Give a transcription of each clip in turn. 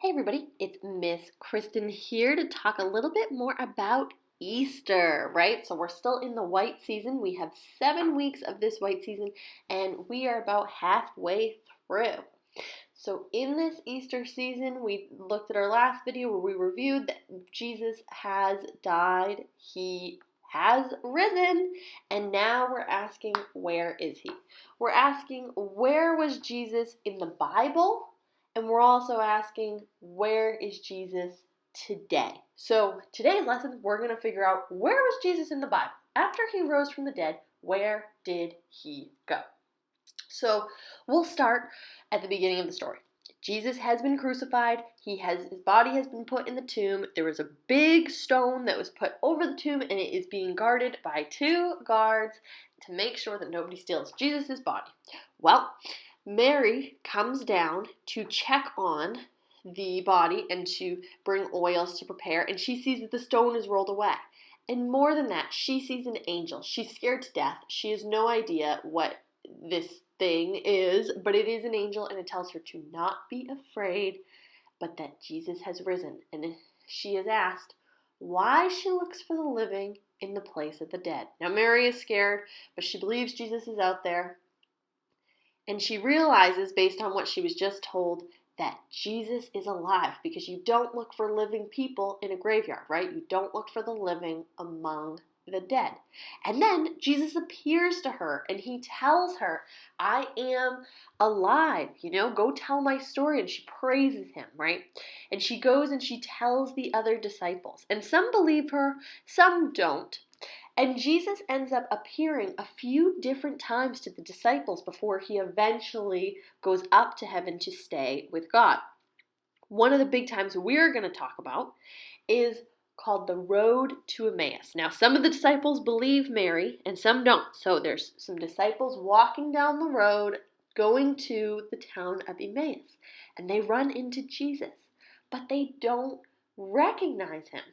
Hey everybody, it's Miss Kristen here to talk a little bit more about Easter, right? So we're still in the white season. We have 7 weeks of this white season and we are about halfway through. So in this Easter season, we looked at our last video where we reviewed that Jesus has died, he has risen, and now we're asking, where is he? We're asking, where was Jesus in the Bible? And we're also asking, where is Jesus today? So today's lesson, we're going to figure out, where was Jesus in the Bible? After he rose from the dead, where did he go? So we'll start at the beginning of the story. Jesus has been crucified. His body has been put in the tomb. There was a big stone that was put over the tomb, and it is being guarded by 2 guards to make sure that nobody steals Jesus' body. Well, Mary comes down to check on the body and to bring oils to prepare, and she sees that the stone is rolled away. And more than that, she sees an angel. She's scared to death. She has no idea what this thing is, but it is an angel, and it tells her to not be afraid, but that Jesus has risen. And she is asked why she looks for the living in the place of the dead. Now, Mary is scared, but she believes Jesus is out there. And she realizes, based on what she was just told, that Jesus is alive, because you don't look for living people in a graveyard, right? You don't look for the living among the dead. And then Jesus appears to her and he tells her, I am alive, go tell my story. And she praises him, right? And she goes and she tells the other disciples. And some believe her, some don't. And Jesus ends up appearing a few different times to the disciples before he eventually goes up to heaven to stay with God. One of the big times we're going to talk about is called the road to Emmaus. Now, some of the disciples believe Mary and some don't. So there's some disciples walking down the road going to the town of Emmaus, and they run into Jesus, but they don't recognize him.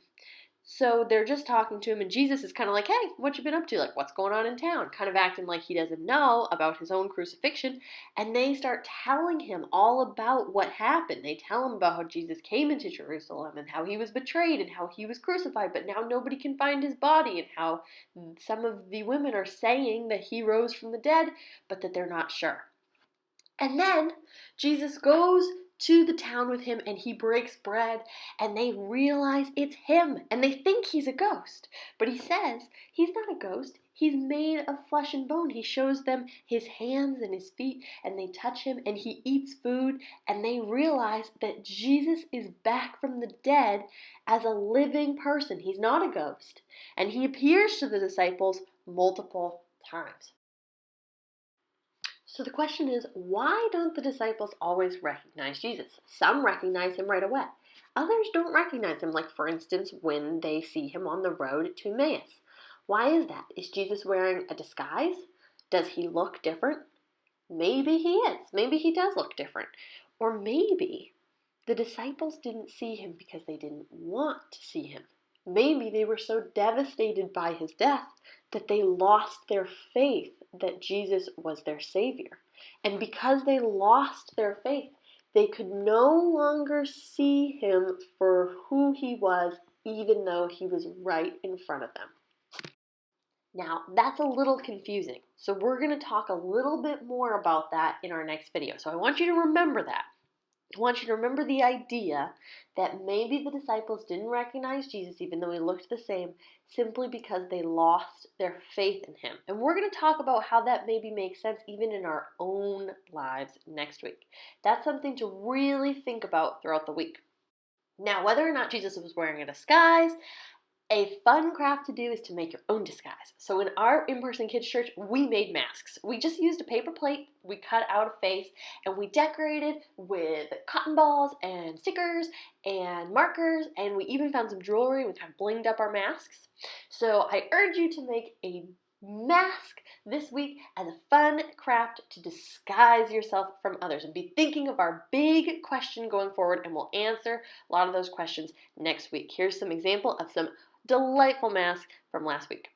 So they're just talking to him, and Jesus is kind of like, hey, what you been up to? Like, what's going on in town? Kind of acting like he doesn't know about his own crucifixion. And they start telling him all about what happened. They tell him about how Jesus came into Jerusalem and how he was betrayed and how he was crucified, but now nobody can find his body, and how some of the women are saying that he rose from the dead, but that they're not sure. And then Jesus goes to the town with him, and he breaks bread, and they realize it's him, and they think he's a ghost. But he says he's not a ghost. He's made of flesh and bone. He shows them his hands and his feet, and they touch him, and he eats food, and they realize that Jesus is back from the dead as a living person. He's not a ghost. And he appears to the disciples multiple times. So the question is, why don't the disciples always recognize Jesus? Some recognize him right away. Others don't recognize him, like for instance, when they see him on the road to Emmaus. Why is that? Is Jesus wearing a disguise? Does he look different? Maybe he is. Maybe he does look different. Or maybe the disciples didn't see him because they didn't want to see him. Maybe they were so devastated by his death that they lost their faith that Jesus was their Savior. And because they lost their faith, they could no longer see him for who he was, even though he was right in front of them. Now, that's a little confusing. So we're going to talk a little bit more about that in our next video. So I want you to remember that. I want you to remember the idea that maybe the disciples didn't recognize Jesus, even though he looked the same, simply because they lost their faith in him. And we're going to talk about how that maybe makes sense even in our own lives next week. That's something to really think about throughout the week. Now, whether or not Jesus was wearing a disguise, a fun craft to do is to make your own disguise. So in our in-person kids church, we made masks. We just used a paper plate, we cut out a face, and we decorated with cotton balls and stickers and markers, and we even found some jewelry. We kind of blinged up our masks. So I urge you to make a mask this week as a fun craft to disguise yourself from others, and be thinking of our big question going forward, and we'll answer a lot of those questions next week. Here's some example of some delightful masks from last week.